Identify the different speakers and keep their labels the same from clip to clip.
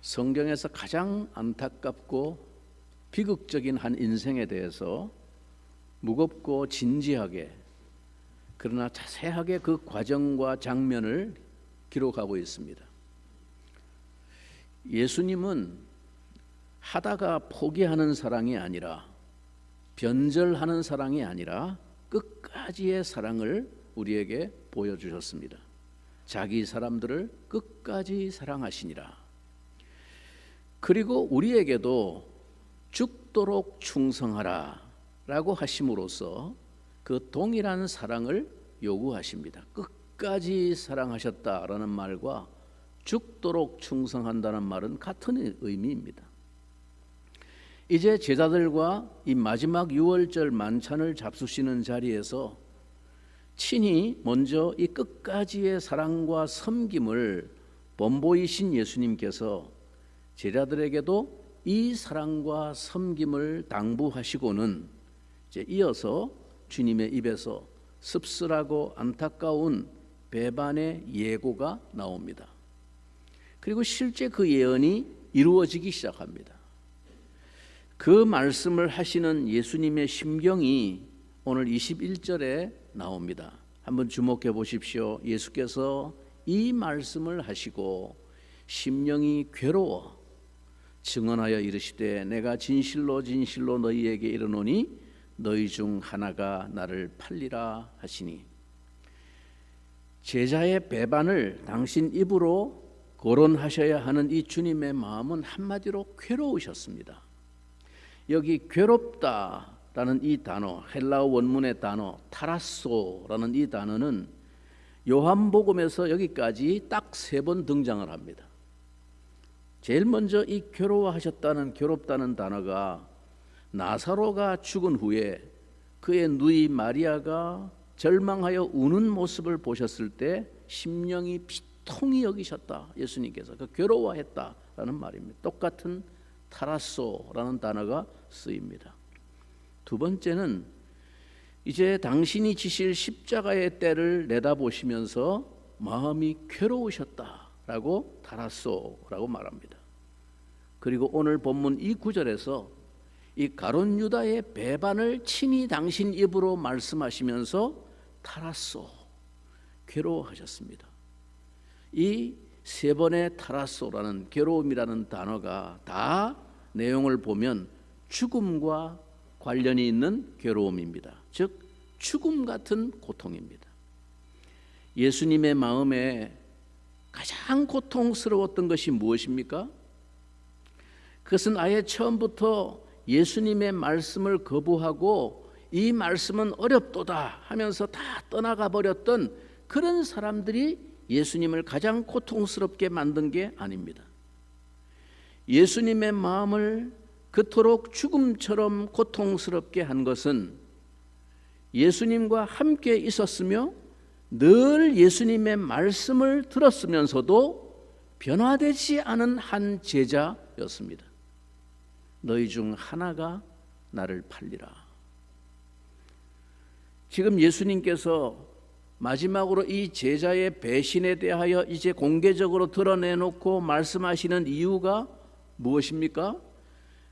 Speaker 1: 성경에서 가장 안타깝고 비극적인 한 인생에 대해서 무겁고 진지하게 그러나 자세하게 그 과정과 장면을 기록하고 있습니다. 예수님은 하다가 포기하는 사랑이 아니라 변절하는 사랑이 아니라 끝까지의 사랑을 우리에게 보여주셨습니다. 자기 사람들을 끝까지 사랑하시니라. 그리고 우리에게도 죽도록 충성하라 라고 하심으로써 그 동일한 사랑을 요구하십니다. 끝까지 사랑하셨다라는 말과 죽도록 충성한다는 말은 같은 의미입니다. 이제 제자들과 이 마지막 유월절 만찬을 잡수시는 자리에서 친히 먼저 이 끝까지의 사랑과 섬김을 번보이신 예수님께서 제자들에게도 이 사랑과 섬김을 당부하시고는 이제 이어서 주님의 입에서 씁쓸하고 안타까운 배반의 예고가 나옵니다. 그리고 실제 그 예언이 이루어지기 시작합니다. 그 말씀을 하시는 예수님의 심경이 오늘 21절에 나옵니다. 한번 주목해 보십시오. 예수께서 이 말씀을 하시고 심령이 괴로워 증언하여 이르시되 내가 진실로 진실로 너희에게 이르노니 너희 중 하나가 나를 팔리라 하시니, 제자의 배반을 당신 입으로 거론하셔야 하는 이 주님의 마음은 한마디로 괴로우셨습니다. 여기 괴롭다라는 이 단어, 헬라어 원문의 단어 타라소라는 이 단어는 요한복음에서 여기까지 딱 3번 등장을 합니다. 제일 먼저 이 괴롭다는 단어가 나사로가 죽은 후에 그의 누이 마리아가 절망하여 우는 모습을 보셨을 때 심령이 비통히 여기셨다. 예수님께서 그 괴로워했다라는 말입니다. 똑같은 타라소라는 단어가 쓰입니다. 두 번째는 이제 당신이 지실 십자가의 때를 내다보시면서 마음이 괴로우셨다라고 타라소라고 말합니다. 그리고 오늘 본문 이 구절에서 이 가룟 유다의 배반을 친히 당신 입으로 말씀하시면서 타라소, 괴로워하셨습니다. 이 3번의 타라소라는 괴로움이라는 단어가 다 내용을 보면 죽음과 관련이 있는 괴로움입니다. 즉 죽음 같은 고통입니다. 예수님의 마음에 가장 고통스러웠던 것이 무엇입니까? 그것은 아예 처음부터 예수님의 말씀을 거부하고 이 말씀은 어렵도다 하면서 다 떠나가 버렸던 그런 사람들이 예수님을 가장 고통스럽게 만든 게 아닙니다. 예수님의 마음을 그토록 죽음처럼 고통스럽게 한 것은 예수님과 함께 있었으며 늘 예수님의 말씀을 들었으면서도 변화되지 않은 한 제자였습니다. 너희 중 하나가 나를 팔리라. 지금 예수님께서 마지막으로 이 제자의 배신에 대하여 이제 공개적으로 드러내놓고 말씀하시는 이유가 무엇입니까?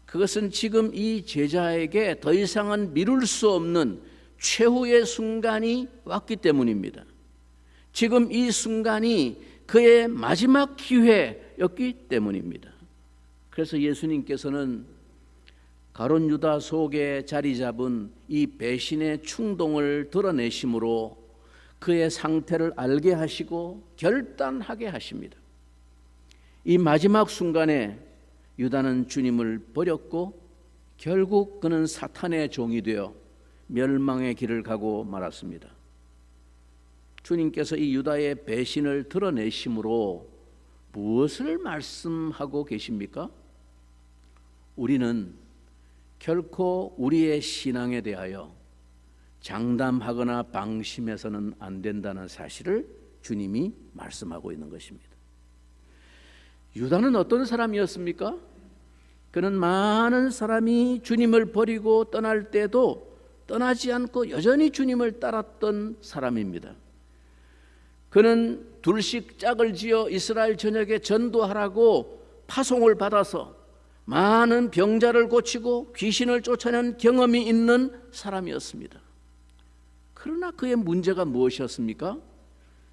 Speaker 1: 그것은 지금 이 제자에게 더 이상은 미룰 수 없는 최후의 순간이 왔기 때문입니다. 지금 이 순간이 그의 마지막 기회였기 때문입니다. 그래서 예수님께서는 가룟 유다 속에 자리 잡은 이 배신의 충동을 드러내심으로 그의 상태를 알게 하시고 결단하게 하십니다. 이 마지막 순간에 유다는 주님을 버렸고 결국 그는 사탄의 종이 되어 멸망의 길을 가고 말았습니다. 주님께서 이 유다의 배신을 드러내심으로 무엇을 말씀하고 계십니까? 우리는 결코 우리의 신앙에 대하여 장담하거나 방심해서는 안 된다는 사실을 주님이 말씀하고 있는 것입니다. 유다는 어떤 사람이었습니까? 그는 많은 사람이 주님을 버리고 떠날 때도 떠나지 않고 여전히 주님을 따랐던 사람입니다. 그는 둘씩 짝을 지어 이스라엘 전역에 전도하라고 파송을 받아서 많은 병자를 고치고 귀신을 쫓아낸 경험이 있는 사람이었습니다. 그러나 그의 문제가 무엇이었습니까?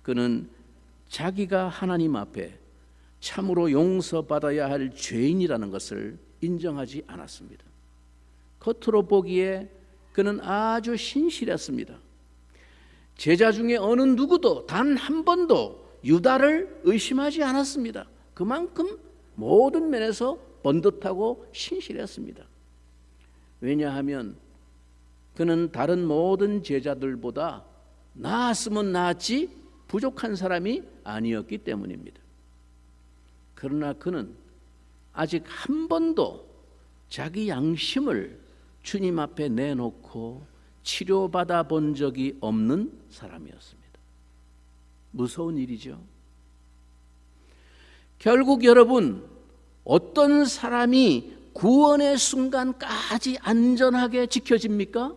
Speaker 1: 그는 자기가 하나님 앞에 참으로 용서받아야 할 죄인이라는 것을 인정하지 않았습니다. 겉으로 보기에 그는 아주 신실했습니다. 제자 중에 어느 누구도 단 한 번도 유다를 의심하지 않았습니다. 그만큼 모든 면에서 번듯하고 신실했습니다. 왜냐하면 그는 다른 모든 제자들보다 나았으면 나았지 부족한 사람이 아니었기 때문입니다. 그러나 그는 아직 한 번도 자기 양심을 주님 앞에 내놓고 치료받아 본 적이 없는 사람이었습니다. 무서운 일이죠. 결국 여러분, 어떤 사람이 구원의 순간까지 안전하게 지켜집니까?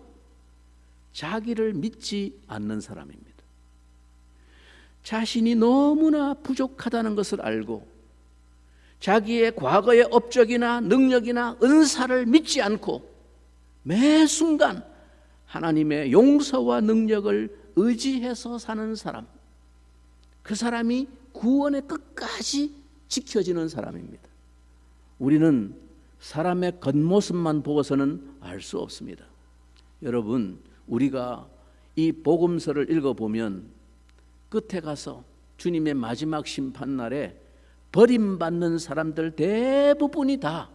Speaker 1: 자기를 믿지 않는 사람입니다. 자신이 너무나 부족하다는 것을 알고 자기의 과거의 업적이나 능력이나 은사를 믿지 않고 매 순간 하나님의 용서와 능력을 의지해서 사는 사람, 그 사람이 구원의 끝까지 지켜지는 사람입니다. 우리는 사람의 겉모습만 보고서는 알 수 없습니다. 여러분, 우리가 이 복음서를 읽어보면 끝에 가서 주님의 마지막 심판날에 버림받는 사람들 대부분이 다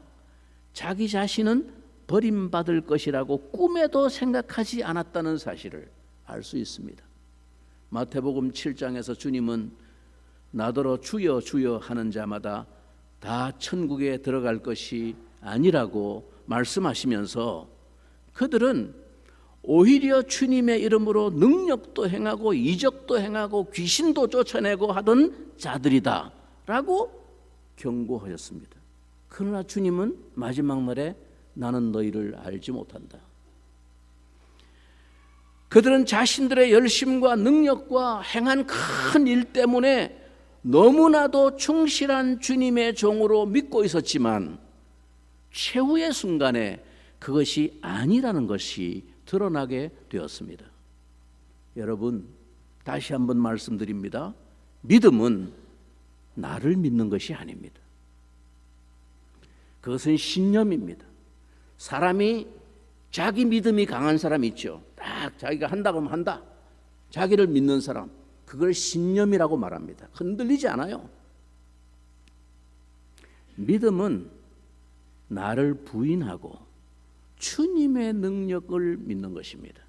Speaker 1: 자기 자신은 버림받을 것이라고 꿈에도 생각하지 않았다는 사실을 알 수 있습니다. 마태복음 7장에서 주님은 나더러 주여 주여 하는 자마다 다 천국에 들어갈 것이 아니라고 말씀하시면서 그들은 오히려 주님의 이름으로 능력도 행하고 이적도 행하고 귀신도 쫓아내고 하던 자들이다 라고 경고하셨습니다. 그러나 주님은 마지막 날에 나는 너희를 알지 못한다. 그들은 자신들의 열심과 능력과 행한 큰 일 때문에 너무나도 충실한 주님의 종으로 믿고 있었지만 최후의 순간에 그것이 아니라는 것이 드러나게 되었습니다. 여러분, 다시 한번 말씀드립니다. 믿음은 나를 믿는 것이 아닙니다. 그것은 신념입니다. 사람이 자기 믿음이 강한 사람이 있죠. 딱 자기가 한다고 하면 한다. 자기를 믿는 사람, 그걸 신념이라고 말합니다. 흔들리지 않아요. 믿음은 나를 부인하고 주님의 능력을 믿는 것입니다.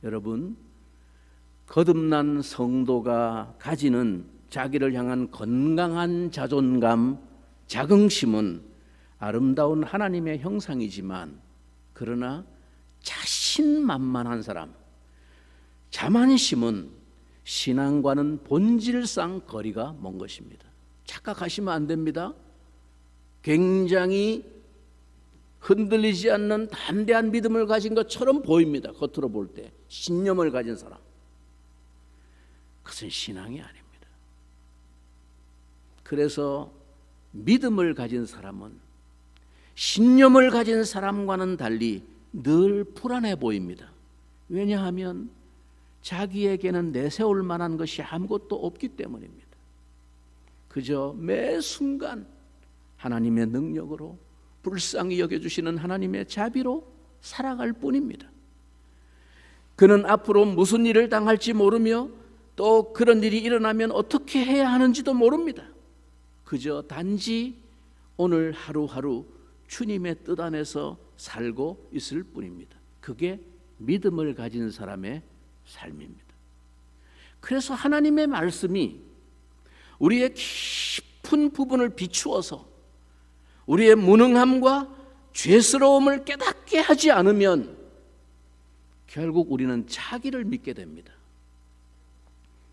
Speaker 1: 여러분, 거듭난 성도가 가지는 자기를 향한 건강한 자존감, 자긍심은 아름다운 하나님의 형상이지만 그러나 자신만만한 사람, 자만심은 신앙과는 본질상 거리가 먼 것입니다. 착각하시면 안 됩니다. 굉장히 흔들리지 않는 담대한 믿음을 가진 것처럼 보입니다. 겉으로 볼 때 신념을 가진 사람, 그것은 신앙이 아닙니다. 그래서 믿음을 가진 사람은 신념을 가진 사람과는 달리 늘 불안해 보입니다. 왜냐하면 자기에게는 내세울 만한 것이 아무것도 없기 때문입니다. 그저 매 순간 하나님의 능력으로 불쌍히 여겨주시는 하나님의 자비로 살아갈 뿐입니다. 그는 앞으로 무슨 일을 당할지 모르며 또 그런 일이 일어나면 어떻게 해야 하는지도 모릅니다. 그저 단지 오늘 하루하루 주님의 뜻 안에서 살고 있을 뿐입니다. 그게 믿음을 가진 사람의 삶입니다. 그래서 하나님의 말씀이 우리의 깊은 부분을 비추어서 우리의 무능함과 죄스러움을 깨닫게 하지 않으면 결국 우리는 자기를 믿게 됩니다.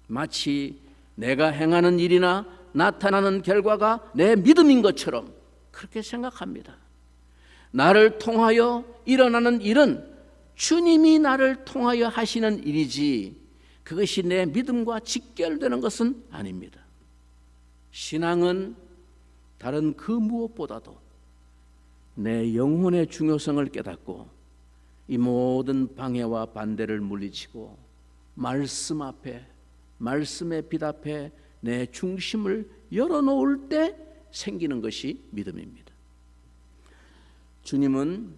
Speaker 1: 마치 내가 행하는 일이나 나타나는 결과가 내 믿음인 것처럼 그렇게 생각합니다. 나를 통하여 일어나는 일은 주님이 나를 통하여 하시는 일이지 그것이 내 믿음과 직결되는 것은 아닙니다. 신앙은 다른 그 무엇보다도 내 영혼의 중요성을 깨닫고 이 모든 방해와 반대를 물리치고 말씀 앞에, 말씀의 빛 앞에 내 중심을 열어놓을 때 생기는 것이 믿음입니다. 주님은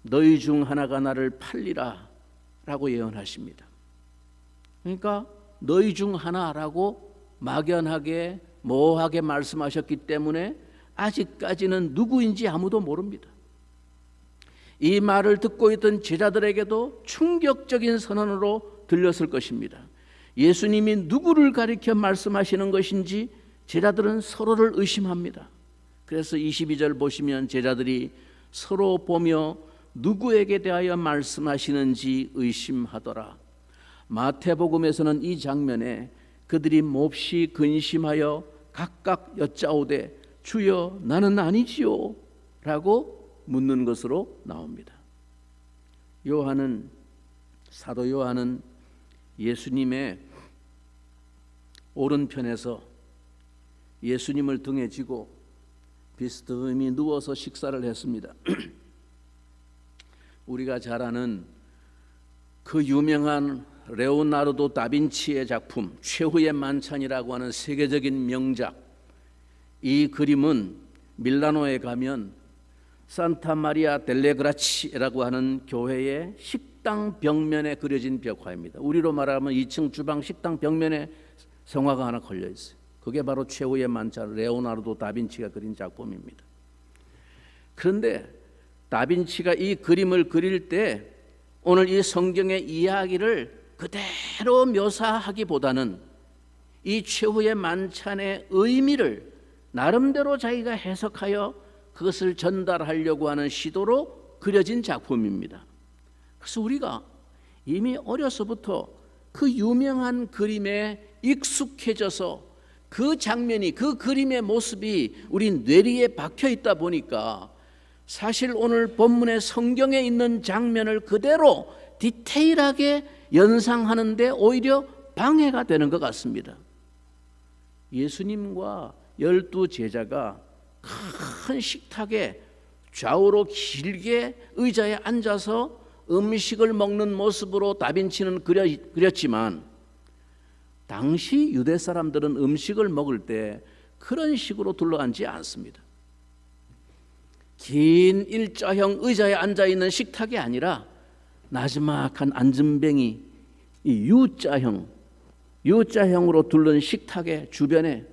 Speaker 1: 너희 중 하나가 나를 팔리라 라고 예언하십니다. 그러니까 너희 중 하나라고 막연하게 모호하게 말씀하셨기 때문에 아직까지는 누구인지 아무도 모릅니다. 이 말을 듣고 있던 제자들에게도 충격적인 선언으로 들렸을 것입니다. 예수님이 누구를 가리켜 말씀하시는 것인지 제자들은 서로를 의심합니다. 그래서 22절 보시면 제자들이 서로 보며 누구에게 대하여 말씀하시는지 의심하더라. 마태복음에서는 이 장면에 그들이 몹시 근심하여 각각 여짜오되 주여 나는 아니지요 라고 묻는 것으로 나옵니다. 사도 요한은 예수님의 오른편에서 예수님을 등에 지고 비스듬히 누워서 식사를 했습니다. 우리가 잘 아는 그 유명한 레오나르도 다빈치의 작품 최후의 만찬이라고 하는 세계적인 명작, 이 그림은 밀라노에 가면 산타 마리아 델레 그라치라고 하는 교회의 식당 벽면에 그려진 벽화입니다. 우리로 말하면 2층 주방 식당 벽면에 성화가 하나 걸려 있어요. 그게 바로 최후의 만찬 레오나르도 다빈치가 그린 작품입니다. 그런데 다빈치가 이 그림을 그릴 때 오늘 이 성경의 이야기를 그대로 묘사하기보다는 이 최후의 만찬의 의미를 나름대로 자기가 해석하여 그것을 전달하려고 하는 시도로 그려진 작품입니다. 그래서 우리가 이미 어려서부터 그 유명한 그림에 익숙해져서 그 장면이, 그 그림의 모습이 우리 뇌리에 박혀 있다 보니까 사실 오늘 본문의 성경에 있는 장면을 그대로 디테일하게 연상하는데 오히려 방해가 되는 것 같습니다. 예수님과 12 제자가 큰 식탁에 좌우로 길게 의자에 앉아서 음식을 먹는 모습으로 다빈치는 그렸지만 당시 유대 사람들은 음식을 먹을 때 그런 식으로 둘러앉지 않습니다. 긴 일자형 의자에 앉아있는 식탁이 아니라 나지막한 앉은뱅이, 이 U자형으로 둘른 식탁의 주변에,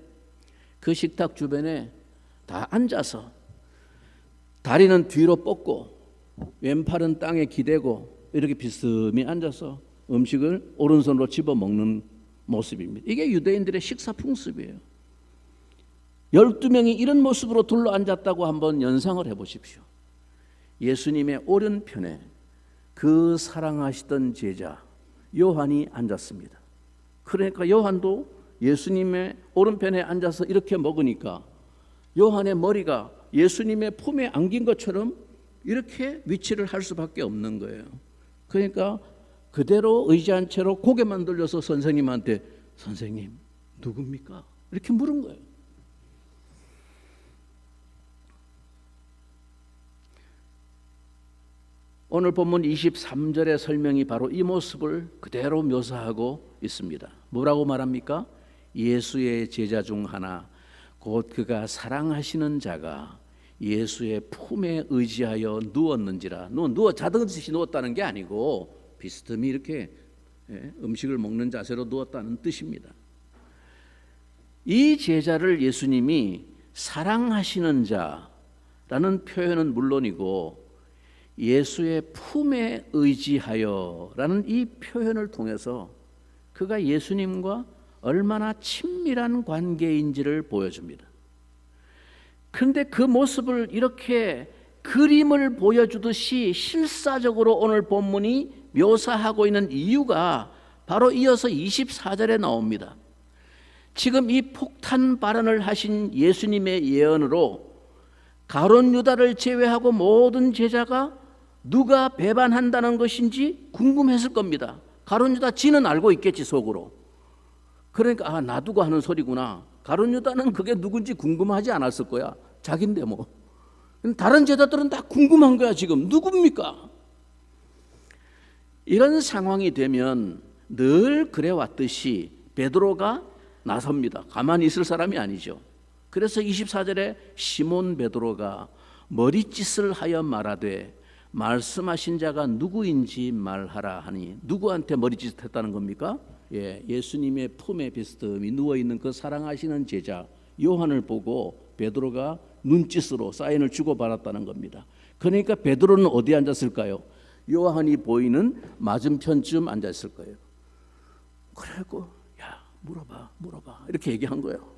Speaker 1: 그 식탁 주변에 다 앉아서 다리는 뒤로 뻗고 왼팔은 땅에 기대고 이렇게 비스듬히 앉아서 음식을 오른손으로 집어먹는 모습입니다. 이게 유대인들의 식사 풍습이에요. 12명이 이런 모습으로 둘러앉았다고 한번 연상을 해보십시오. 예수님의 오른편에 그 사랑하시던 제자 요한이 앉았습니다. 그러니까 요한도 예수님의 오른편에 앉아서 이렇게 먹으니까 요한의 머리가 예수님의 품에 안긴 것처럼 이렇게 위치를 할 수밖에 없는 거예요. 그러니까 그대로 의지한 채로 고개만 돌려서 선생님한테 선생님 누굽니까? 이렇게 물은 거예요. 오늘 본문 23절의 설명이 바로 이 모습을 그대로 묘사하고 있습니다. 뭐라고 말합니까? 예수의 제자 중 하나 곧 그가 사랑하시는 자가 예수의 품에 의지하여 누웠는지라. 누워 자듯이 누웠다는 게 아니고 비스듬히 이렇게 음식을 먹는 자세로 누웠다는 뜻입니다. 이 제자를 예수님이 사랑하시는 자라는 표현은 물론이고 예수의 품에 의지하여라는 이 표현을 통해서 그가 예수님과 얼마나 친밀한 관계인지를 보여줍니다. 그런데 그 모습을 이렇게 그림을 보여주듯이 실사적으로 오늘 본문이 묘사하고 있는 이유가 바로 이어서 24절에 나옵니다. 지금 이 폭탄 발언을 하신 예수님의 예언으로 가룟 유다를 제외하고 모든 제자가 누가 배반한다는 것인지 궁금했을 겁니다. 가룟 유다 지는 알고 있겠지 속으로. 그러니까 놔두고 하는 소리구나. 가룟 유다는 그게 누군지 궁금하지 않았을 거야. 자기인데 뭐. 다른 제자들은 다 궁금한 거야. 지금 누굽니까? 이런 상황이 되면 늘 그래왔듯이 베드로가 나섭니다. 가만히 있을 사람이 아니죠. 그래서 24절에 시몬 베드로가 머리짓을 하여 말하되 말씀하신 자가 누구인지 말하라 하니, 누구한테 머리짓을 했다는 겁니까? 예수님의 품에 비스듬히 누워있는 그 사랑하시는 제자 요한을 보고 베드로가 눈짓으로 사인을 주고받았다는 겁니다. 그러니까 베드로는 어디에 앉았을까요? 요한이 보이는 맞은편쯤 앉았을 거예요. 그래고 야, 물어봐 이렇게 얘기한 거예요.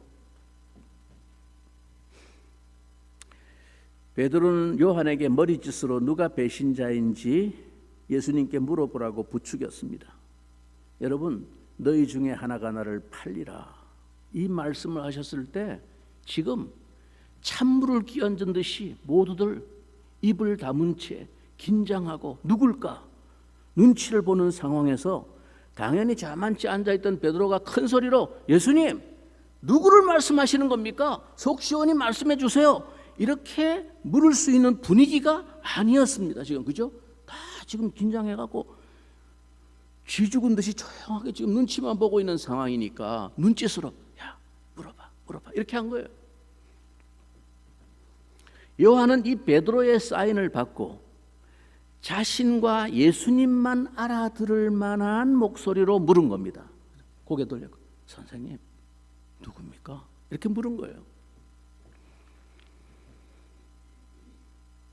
Speaker 1: 베드로는 요한에게 머리짓으로 누가 배신자인지 예수님께 물어보라고 부추겼습니다. 여러분, 너희 중에 하나가 나를 팔리라, 이 말씀을 하셨을 때 지금 찬물을 끼얹은 듯이 모두들 입을 다문 채 긴장하고 누굴까 눈치를 보는 상황에서 당연히 자만치 앉아있던 베드로가 큰 소리로 예수님, 누구를 말씀하시는 겁니까? 속 시원히 말씀해 주세요. 이렇게 물을 수 있는 분위기가 아니었습니다. 지금 그죠? 다 지금 긴장해갖고 쥐 죽은 듯이 조용하게 지금 눈치만 보고 있는 상황이니까 눈짓으로 야, 물어봐 이렇게 한 거예요. 요한은 이 베드로의 사인을 받고 자신과 예수님만 알아들을 만한 목소리로 물은 겁니다. 고개 돌려 선생님 누굽니까? 이렇게 물은 거예요.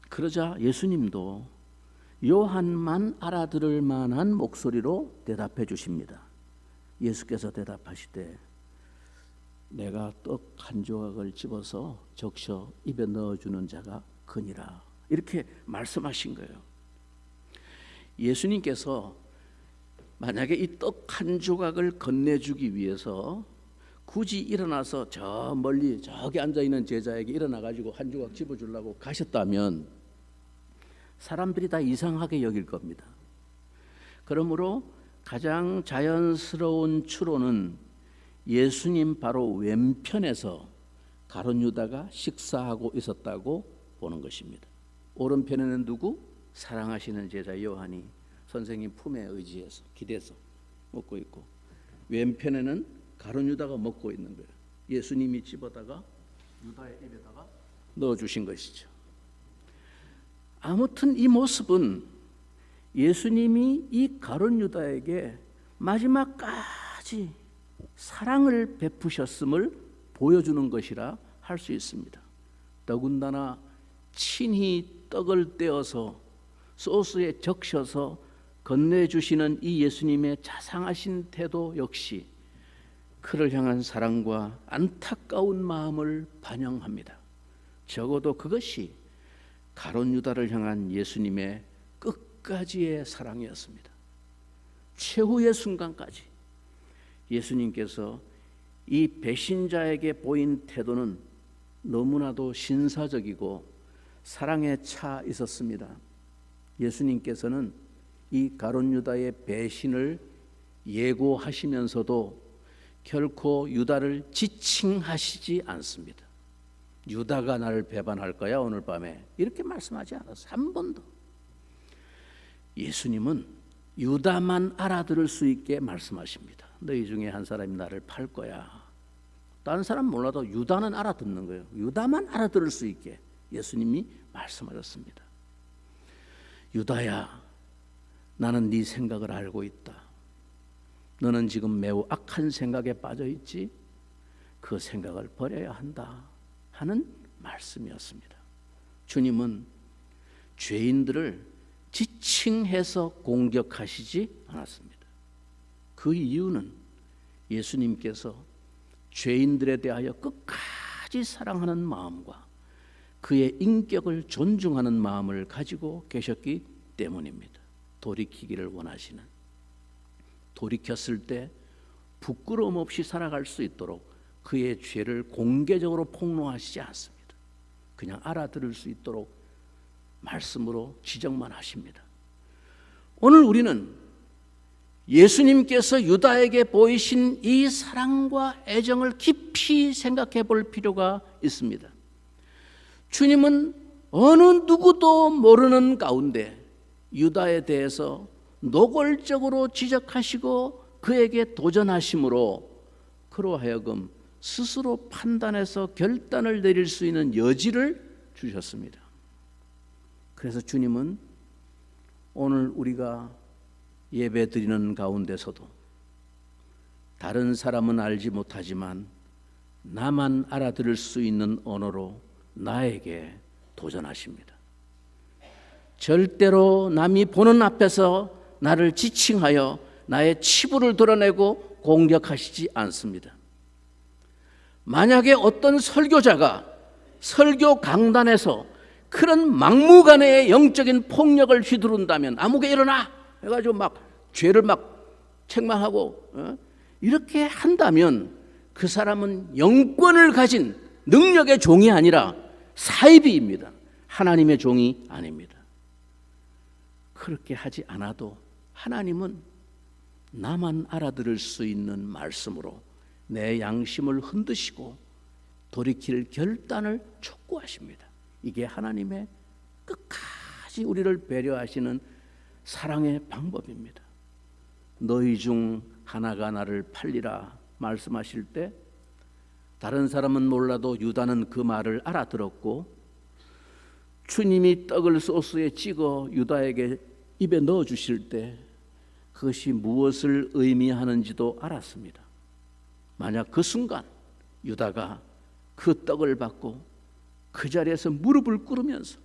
Speaker 1: 그러자 예수님도 요한만 알아들을 만한 목소리로 대답해 주십니다. 예수께서 대답하시되 내가 떡 한 조각을 집어서 적셔 입에 넣어주는 자가 그니라, 이렇게 말씀하신 거예요. 예수님께서 만약에 이 떡 한 조각을 건네주기 위해서 굳이 일어나서 저 멀리 저기 앉아있는 제자에게 일어나가지고 한 조각 집어주려고 가셨다면 사람들이 다 이상하게 여길 겁니다. 그러므로 가장 자연스러운 추론은 예수님 바로 왼편에서 가룟 유다가 식사하고 있었다고 보는 것입니다. 오른편에는 누구? 사랑하시는 제자 요한이 선생님 품에 의지해서 기대서 먹고 있고, 왼편에는 가룟 유다가 먹고 있는 거예요. 예수님이 집어다가 유다의 입에다가 넣어주신 것이죠. 아무튼 이 모습은 예수님이 이 가룟 유다에게 마지막까지 사랑을 베푸셨음을 보여주는 것이라 할 수 있습니다. 더군다나 친히 떡을 떼어서 소스에 적셔서 건네주시는 이 예수님의 자상하신 태도 역시 그를 향한 사랑과 안타까운 마음을 반영합니다. 적어도 그것이 가룟 유다를 향한 예수님의 끝까지의 사랑이었습니다. 최후의 순간까지 예수님께서 이 배신자에게 보인 태도는 너무나도 신사적이고 사랑에 차 있었습니다. 예수님께서는 이 가룟 유다의 배신을 예고하시면서도 결코 유다를 지칭하시지 않습니다. 유다가 나를 배반할 거야 오늘 밤에, 이렇게 말씀하지 않았어요. 한 번도. 예수님은 유다만 알아들을 수 있게 말씀하십니다. 너희 중에 한 사람이 나를 팔 거야. 다른 사람 몰라도 유다는 알아듣는 거예요. 유다만 알아들을 수 있게 예수님이 말씀하셨습니다. 유다야, 나는 네 생각을 알고 있다. 너는 지금 매우 악한 생각에 빠져 있지? 그 생각을 버려야 한다 하는 말씀이었습니다. 주님은 죄인들을 지칭해서 공격하시지 않았습니다. 그 이유는 예수님께서 죄인들에 대하여 끝까지 사랑하는 마음과 그의 인격을 존중하는 마음을 가지고 계셨기 때문입니다. 돌이키기를 원하시는, 돌이켰을 때 부끄러움 없이 살아갈 수 있도록 그의 죄를 공개적으로 폭로하시지 않습니다. 그냥 알아들을 수 있도록 말씀으로 지적만 하십니다. 오늘 우리는 예수님께서 유다에게 보이신 이 사랑과 애정을 깊이 생각해 볼 필요가 있습니다. 주님은 어느 누구도 모르는 가운데 유다에 대해서 노골적으로 지적하시고 그에게 도전하심으로 그로 하여금 스스로 판단해서 결단을 내릴 수 있는 여지를 주셨습니다. 그래서 주님은 오늘 우리가 예배 드리는 가운데서도 다른 사람은 알지 못하지만 나만 알아들을 수 있는 언어로 나에게 도전하십니다. 절대로 남이 보는 앞에서 나를 지칭하여 나의 치부를 드러내고 공격하시지 않습니다. 만약에 어떤 설교자가 설교 강단에서 그런 막무가내의 영적인 폭력을 휘두른다면, 아무개 일어나 해가지고 막 죄를 막 책망하고 이렇게 한다면 그 사람은 영권을 가진 능력의 종이 아니라 사이비입니다. 하나님의 종이 아닙니다. 그렇게 하지 않아도 하나님은 나만 알아들을 수 있는 말씀으로 내 양심을 흔드시고 돌이킬 결단을 촉구하십니다. 이게 하나님의 끝까지 우리를 배려하시는 사랑의 방법입니다. 너희 중 하나가 나를 팔리라 말씀하실 때 다른 사람은 몰라도 유다는 그 말을 알아들었고, 주님이 떡을 소스에 찍어 유다에게 입에 넣어 주실 때 그것이 무엇을 의미하는지도 알았습니다. 만약 그 순간 유다가 그 떡을 받고 그 자리에서 무릎을 꿇으면서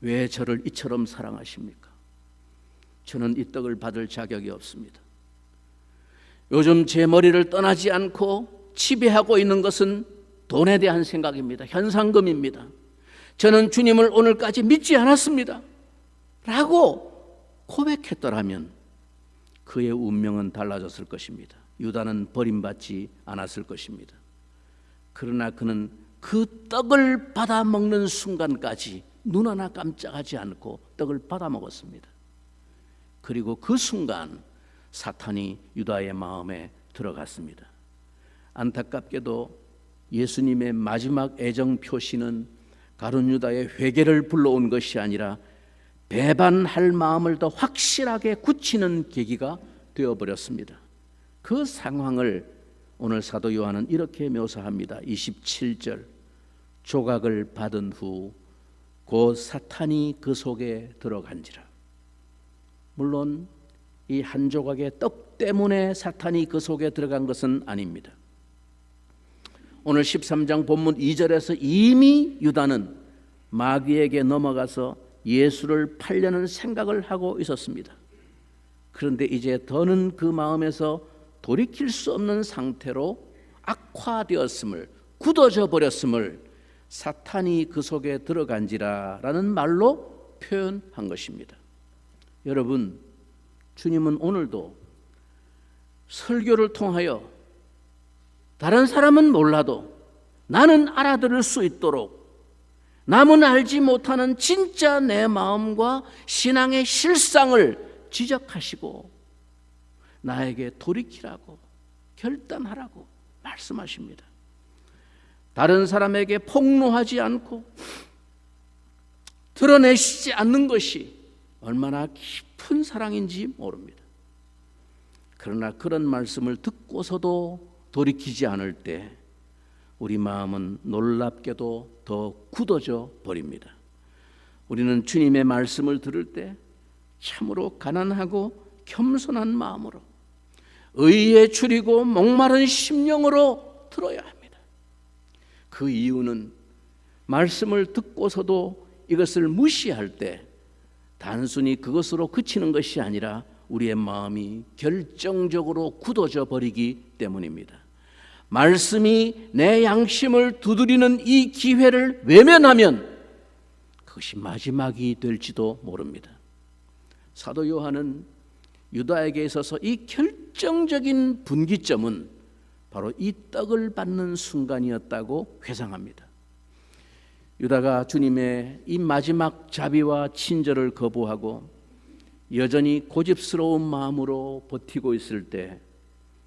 Speaker 1: 왜 저를 이처럼 사랑하십니까? 저는 이 떡을 받을 자격이 없습니다. 요즘 제 머리를 떠나지 않고 지배하고 있는 것은 돈에 대한 생각입니다. 현상금입니다. 저는 주님을 오늘까지 믿지 않았습니다 라고 고백했더라면 그의 운명은 달라졌을 것입니다. 유다는 버림받지 않았을 것입니다. 그러나 그는 그 떡을 받아 먹는 순간까지 눈 하나 깜짝하지 않고 떡을 받아 먹었습니다. 그리고 그 순간 사탄이 유다의 마음에 들어갔습니다. 안타깝게도 예수님의 마지막 애정 표시는 가룟 유다의 회개를 불러온 것이 아니라 배반할 마음을 더 확실하게 굳히는 계기가 되어버렸습니다. 그 상황을 오늘 사도 요한은 이렇게 묘사합니다. 27절, 조각을 받은 후 곧 사탄이 그 속에 들어간지라. 물론 이 한 조각의 떡 때문에 사탄이 그 속에 들어간 것은 아닙니다. 오늘 13장 본문 2절에서 이미 유다는 마귀에게 넘어가서 예수를 팔려는 생각을 하고 있었습니다. 그런데 이제 더는 그 마음에서 돌이킬 수 없는 상태로 악화되었음을, 굳어져 버렸음을 사탄이 그 속에 들어간지라 라는 말로 표현한 것입니다. 여러분, 주님은 오늘도 설교를 통하여 다른 사람은 몰라도 나는 알아들을 수 있도록 남은 알지 못하는 진짜 내 마음과 신앙의 실상을 지적하시고 나에게 돌이키라고, 결단하라고 말씀하십니다. 다른 사람에게 폭로하지 않고 드러내시지 않는 것이 얼마나 깊은 사랑인지 모릅니다. 그러나 그런 말씀을 듣고서도 돌이키지 않을 때 우리 마음은 놀랍게도 더 굳어져 버립니다. 우리는 주님의 말씀을 들을 때 참으로 가난하고 겸손한 마음으로 의에 줄이고 목마른 심령으로 들어야 합니다. 그 이유는 말씀을 듣고서도 이것을 무시할 때 단순히 그것으로 그치는 것이 아니라 우리의 마음이 결정적으로 굳어져 버리기 때문입니다. 말씀이 내 양심을 두드리는 이 기회를 외면하면 그것이 마지막이 될지도 모릅니다. 사도 요한은 유다에게 있어서 이 결정적인 분기점은 바로 이 떡을 받는 순간이었다고 회상합니다. 유다가 주님의 이 마지막 자비와 친절을 거부하고 여전히 고집스러운 마음으로 버티고 있을 때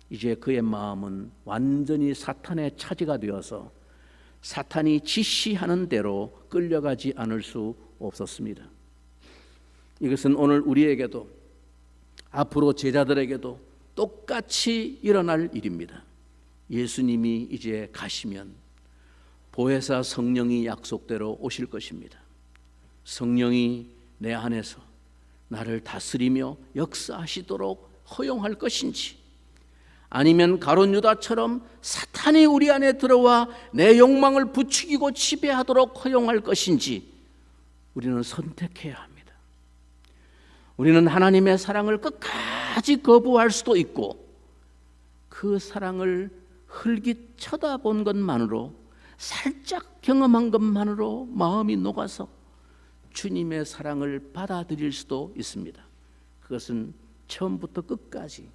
Speaker 1: 이제 그의 마음은 완전히 사탄의 차지가 되어서 사탄이 지시하는 대로 끌려가지 않을 수 없었습니다. 이것은 오늘 우리에게도 앞으로 제자들에게도 똑같이 일어날 일입니다. 예수님이 이제 가시면 보혜사 성령이 약속대로 오실 것입니다. 성령이 내 안에서 나를 다스리며 역사하시도록 허용할 것인지, 아니면 가룟 유다처럼 사탄이 우리 안에 들어와 내 욕망을 부추기고 지배하도록 허용할 것인지 우리는 선택해야 합니다. 우리는 하나님의 사랑을 끝까지 거부할 수도 있고, 그 사랑을 흘깃 쳐다본 것만으로, 살짝 경험한 것만으로 마음이 녹아서 주님의 사랑을 받아들일 수도 있습니다. 그것은 처음부터 끝까지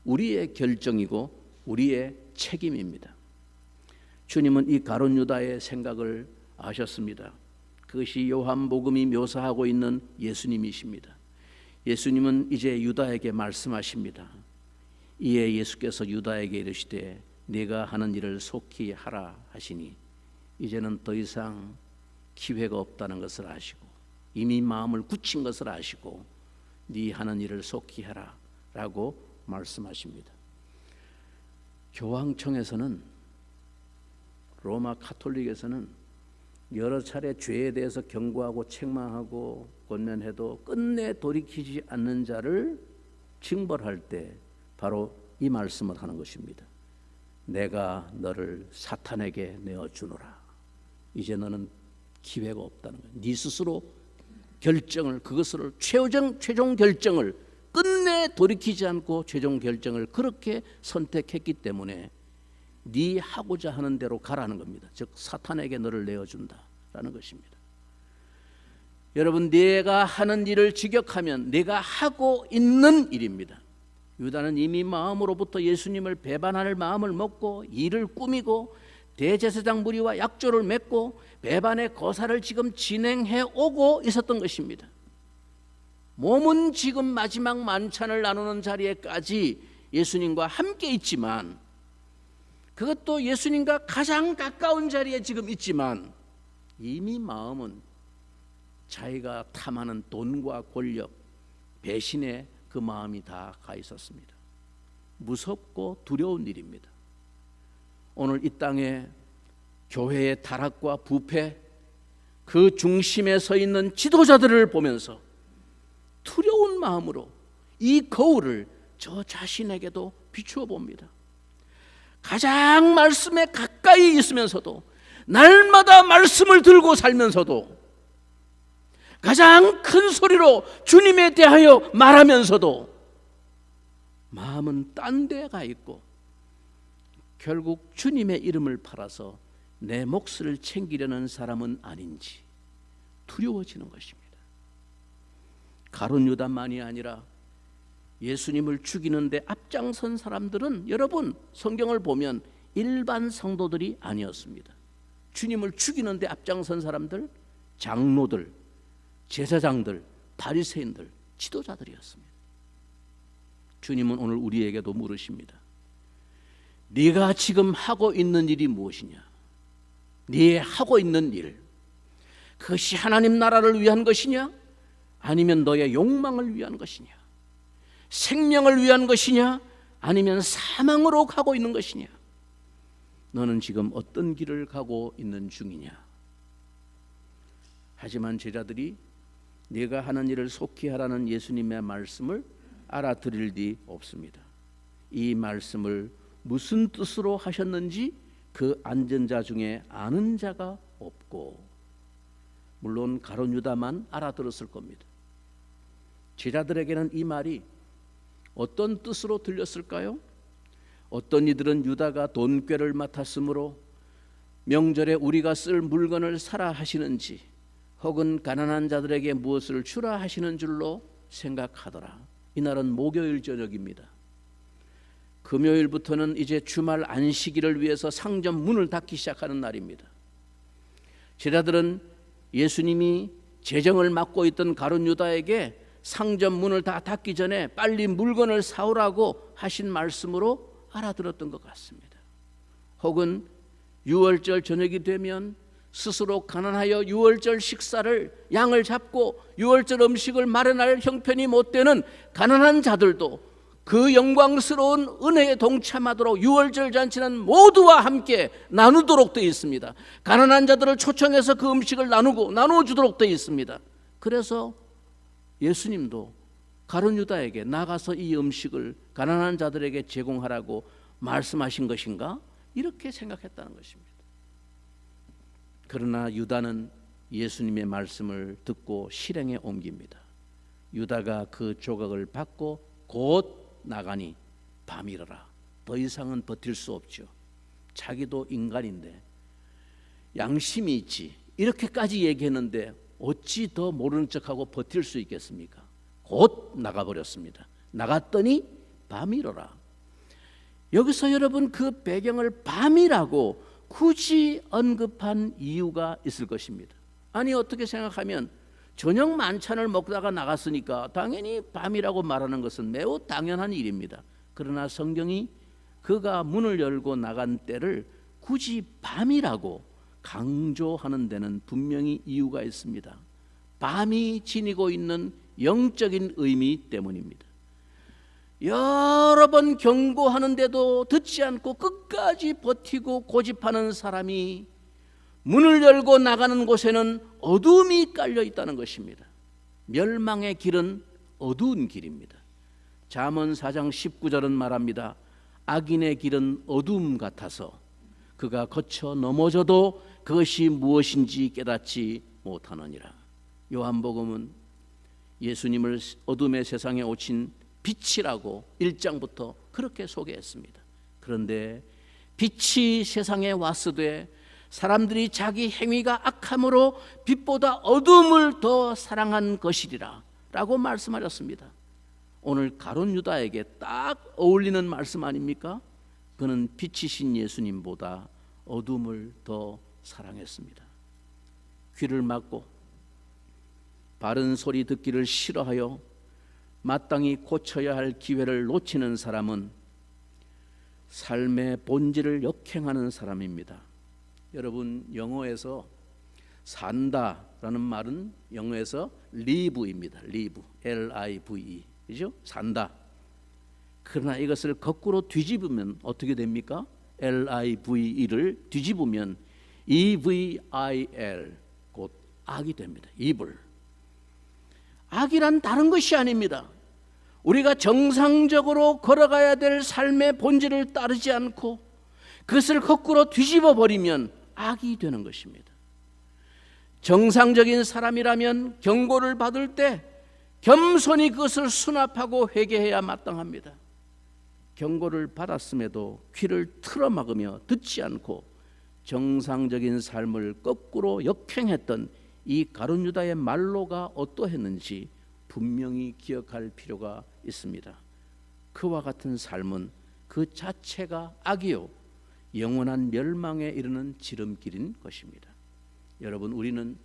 Speaker 1: 우리의 결정이고 우리의 책임입니다. 주님은 이 가룟 유다의 생각을 아셨습니다. 그것이 요한복음이 묘사하고 있는 예수님이십니다. 예수님은 이제 유다에게 말씀하십니다. 이에 예수께서 유다에게 이르시되 네가 하는 일을 속히 하라 하시니, 이제는 더 이상 기회가 없다는 것을 아시고 이미 마음을 굳힌 것을 아시고 네 하는 일을 속히 하라 라고 말씀하십니다. 교황청에서는, 로마 카톨릭에서는 여러 차례 죄에 대해서 경고하고 책망하고 권면해도 끝내 돌이키지 않는 자를 징벌할 때 바로 이 말씀을 하는 것입니다. 내가 너를 사탄에게 내어주노라. 이제 너는 기회가 없다는 거예요. 네 스스로 결정을, 그것을 최종 결정을 끝내 돌이키지 않고 최종 결정을 그렇게 선택했기 때문에 네 하고자 하는 대로 가라는 겁니다. 즉 사탄에게 너를 내어준다라는 것입니다. 여러분, 내가 하는 일을 직역하면 내가 하고 있는 일입니다. 유다는 이미 마음으로부터 예수님을 배반할 마음을 먹고 일을 꾸미고 대제사장 무리와 약조를 맺고 배반의 거사를 지금 진행해 오고 있었던 것입니다. 몸은 지금 마지막 만찬을 나누는 자리에까지 예수님과 함께 있지만, 그것도 예수님과 가장 가까운 자리에 지금 있지만, 이미 마음은 자기가 탐하는 돈과 권력, 배신에 그 마음이 다 가 있었습니다. 무섭고 두려운 일입니다. 오늘 이 땅에 교회의 타락과 부패, 그 중심에 서 있는 지도자들을 보면서 두려운 마음으로 이 거울을 저 자신에게도 비추어 봅니다. 가장 말씀에 가까이 있으면서도, 날마다 말씀을 들고 살면서도, 가장 큰 소리로 주님에 대하여 말하면서도 마음은 딴 데 가 있고 결국 주님의 이름을 팔아서 내 몫을 챙기려는 사람은 아닌지 두려워지는 것입니다. 가룟 유다만이 아니라 예수님을 죽이는데 앞장선 사람들은, 여러분 성경을 보면 일반 성도들이 아니었습니다. 주님을 죽이는데 앞장선 사람들, 장로들, 제사장들, 바리새인들, 지도자들이었습니다. 주님은 오늘 우리에게도 물으십니다. 네가 지금 하고 있는 일이 무엇이냐? 네 하고 있는 일, 그것이 하나님 나라를 위한 것이냐? 아니면 너의 욕망을 위한 것이냐? 생명을 위한 것이냐? 아니면 사망으로 가고 있는 것이냐? 너는 지금 어떤 길을 가고 있는 중이냐? 하지만 제자들이 네가 하는 일을 속히 하라는 예수님의 말씀을 알아들을 리 없습니다. 이 말씀을 무슨 뜻으로 하셨는지 그 앉은 자 중에 아는 자가 없고, 물론 가룟 유다만 알아들었을 겁니다. 제자들에게는 이 말이 어떤 뜻으로 들렸을까요? 어떤 이들은 유다가 돈꾀를 맡았으므로 명절에 우리가 쓸 물건을 사라 하시는지, 혹은 가난한 자들에게 무엇을 주라 하시는 줄로 생각하더라. 이날은 목요일 저녁입니다. 금요일부터는 이제 주말 안식일을 위해서 상점 문을 닫기 시작하는 날입니다. 제자들은 예수님이 재정을 맡고 있던 가룟 유다에게 상점 문을 다 닫기 전에 빨리 물건을 사오라고 하신 말씀으로 알아들었던 것 같습니다. 혹은 유월절 저녁이 되면 스스로 가난하여 유월절 식사를 양을 잡고 유월절 음식을 마련할 형편이 못 되는 가난한 자들도 그 영광스러운 은혜에 동참하도록 유월절 잔치는 모두와 함께 나누도록 되어 있습니다. 가난한 자들을 초청해서 그 음식을 나누어 주도록 되어 있습니다. 그래서 예수님도 가룟 유다에게 나가서 이 음식을 가난한 자들에게 제공하라고 말씀하신 것인가? 이렇게 생각했다는 것입니다. 그러나 유다는 예수님의 말씀을 듣고 실행에 옮깁니다. 유다가 그 조각을 받고 곧 나가니 밤이러라. 더 이상은 버틸 수 없죠. 자기도 인간인데 양심이 있지 이렇게까지 얘기했는데 어찌 더 모르는 척하고 버틸 수 있겠습니까? 곧 나가버렸습니다. 나갔더니 밤이러라. 여기서 여러분 그 배경을 밤이라고 굳이 언급한 이유가 있을 것입니다. 아니 어떻게 생각하면 저녁 만찬을 먹다가 나갔으니까 당연히 밤이라고 말하는 것은 매우 당연한 일입니다. 그러나 성경이 그가 문을 열고 나간 때를 굳이 밤이라고 강조하는 데는 분명히 이유가 있습니다. 밤이 지니고 있는 영적인 의미 때문입니다. 여러 번 경고하는데도 듣지 않고 끝까지 버티고 고집하는 사람이 문을 열고 나가는 곳에는 어둠이 깔려 있다는 것입니다. 멸망의 길은 어두운 길입니다. 잠언 4장 19절은 말합니다. 악인의 길은 어둠 같아서 그가 거쳐 넘어져도 그것이 무엇인지 깨닫지 못하느니라. 요한복음은 예수님을 어둠의 세상에 오신 빛이라고 1장부터 그렇게 소개했습니다. 그런데 빛이 세상에 왔으되 사람들이 자기 행위가 악함으로 빛보다 어둠을 더 사랑한 것이리라 라고 말씀하셨습니다. 오늘 가룟 유다에게 딱 어울리는 말씀 아닙니까? 그는 빛이신 예수님보다 어둠을 더 사랑했습니다. 귀를 막고 바른 소리 듣기를 싫어하여 마땅히 고쳐야 할 기회를 놓치는 사람은 삶의 본질을 역행하는 사람입니다. 여러분 영어에서 산다라는 말은 영어에서 live입니다. live, L-I-V-E, 그죠? 산다. 그러나 이것을 거꾸로 뒤집으면 어떻게 됩니까? L-I-V-E를 뒤집으면 E-V-I-L, 곧 악이 됩니다. evil. 악이란 다른 것이 아닙니다. 우리가 정상적으로 걸어가야 될 삶의 본질을 따르지 않고 그것을 거꾸로 뒤집어 버리면 악이 되는 것입니다. 정상적인 사람이라면 경고를 받을 때 겸손히 그것을 수납하고 회개해야 마땅합니다. 경고를 받았음에도 귀를 틀어막으며 듣지 않고 정상적인 삶을 거꾸로 역행했던 이 가룟 유다의 말로가 어떠했는지 분명히 기억할 필요가 있습니다. 그와 같은 삶은 그 자체가 악이요 영원한 멸망에 이르는 지름길인 것입니다. 여러분 우리는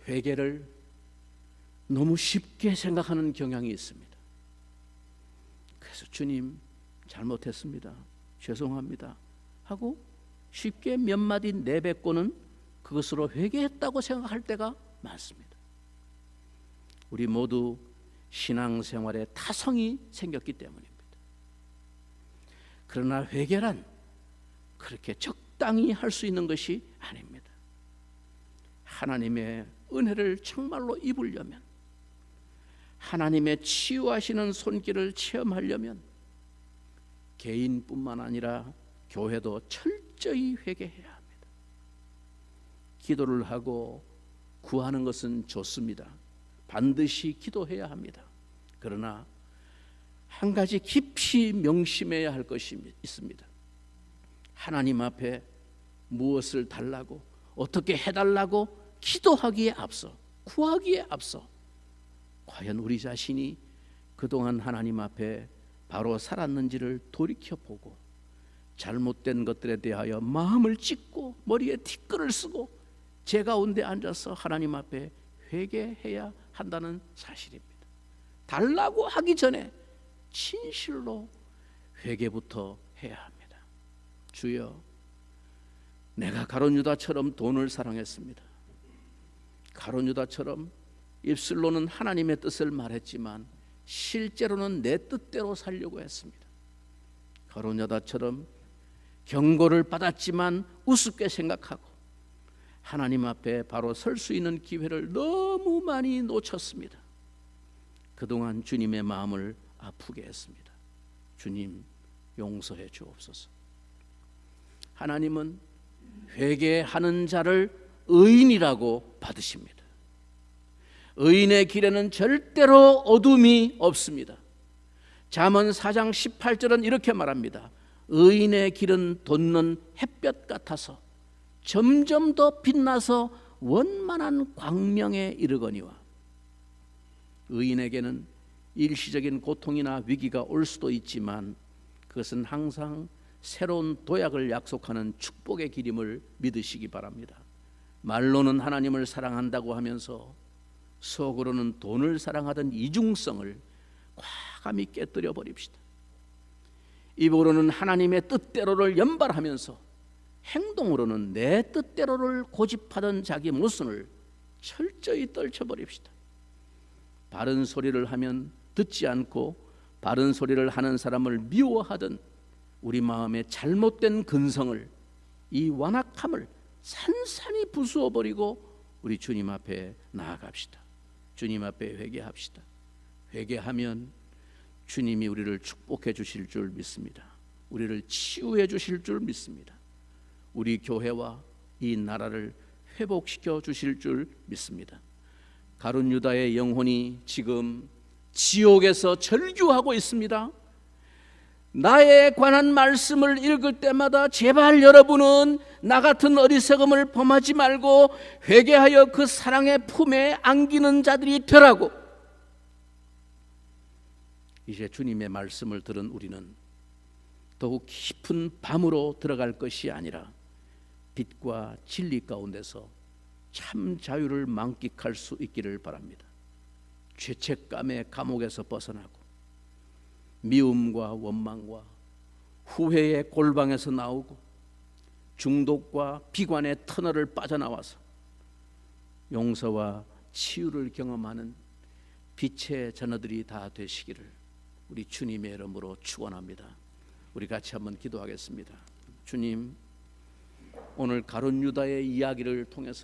Speaker 1: 회개를 너무 쉽게 생각하는 경향이 있습니다. 그래서 주님 잘못했습니다. 죄송합니다 하고 쉽게 몇 마디 내뱉고는 그것으로 회개했다고 생각할 때가 많습니다. 우리 모두 신앙생활에 타성이 생겼기 때문입니다. 그러나 회개란 그렇게 적당히 할 수 있는 것이 아닙니다. 하나님의 은혜를 정말로 입으려면, 하나님의 치유하시는 손길을 체험하려면 개인뿐만 아니라 교회도 철저히 회개해야 합니다. 기도를 하고 구하는 것은 좋습니다. 반드시 기도해야 합니다. 그러나 한 가지 깊이 명심해야 할 것이 있습니다. 하나님 앞에 무엇을 달라고 어떻게 해달라고 기도하기에 앞서, 구하기에 앞서 과연 우리 자신이 그동안 하나님 앞에 바로 살았는지를 돌이켜보고 잘못된 것들에 대하여 마음을 찢고 머리에 티끌을 쓰고 제 가운데 앉아서 하나님 앞에 회개해야 한다는 사실입니다. 달라고 하기 전에 진실로 회개부터 해야 합니다. 주여, 내가 가룟 유다처럼 돈을 사랑했습니다. 가룟 유다처럼 입술로는 하나님의 뜻을 말했지만 실제로는 내 뜻대로 살려고 했습니다. 가룟 유다처럼 경고를 받았지만 우습게 생각하고 하나님 앞에 바로 설 수 있는 기회를 너무 많이 놓쳤습니다. 그동안 주님의 마음을 아프게 했습니다. 주님, 용서해 주옵소서. 하나님은 회개하는 자를 의인이라고 받으십니다. 의인의 길에는 절대로 어둠이 없습니다. 잠언 4장 18절은 이렇게 말합니다. 의인의 길은 돋는 햇볕 같아서 점점 더 빛나서 원만한 광명에 이르거니와. 의인에게는 일시적인 고통이나 위기가 올 수도 있지만 그것은 항상 새로운 도약을 약속하는 축복의 길임을 믿으시기 바랍니다. 말로는 하나님을 사랑한다고 하면서 속으로는 돈을 사랑하던 이중성을 과감히 깨뜨려 버립시다. 입으로는 하나님의 뜻대로를 연발하면서 행동으로는 내 뜻대로를 고집하던 자기 모순을 철저히 떨쳐버립시다. 바른 소리를 하면 듣지 않고 바른 소리를 하는 사람을 미워하던 우리 마음의 잘못된 근성을, 이 완악함을 산산히 부수어버리고 우리 주님 앞에 나아갑시다. 주님 앞에 회개합시다. 회개하면 주님이 우리를 축복해 주실 줄 믿습니다. 우리를 치유해 주실 줄 믿습니다. 우리 교회와 이 나라를 회복시켜 주실 줄 믿습니다. 가룟 유다의 영혼이 지금 지옥에서 절규하고 있습니다. 나에 관한 말씀을 읽을 때마다 제발 여러분은 나 같은 어리석음을 범하지 말고 회개하여 그 사랑의 품에 안기는 자들이 되라고. 이제 주님의 말씀을 들은 우리는 더욱 깊은 밤으로 들어갈 것이 아니라 빛과 진리 가운데서 참 자유를 만끽할 수 있기를 바랍니다. 죄책감의 감옥에서 벗어나고 미움과 원망과 후회의 골방에서 나오고 중독과 비관의 터널을 빠져나와서 용서와 치유를 경험하는 빛의 자녀들이 다 되시기를 우리 주님의 이름으로 축원합니다. 우리 같이 한번 기도하겠습니다. 주님, 오늘 가룟 유다의 이야기를 통해서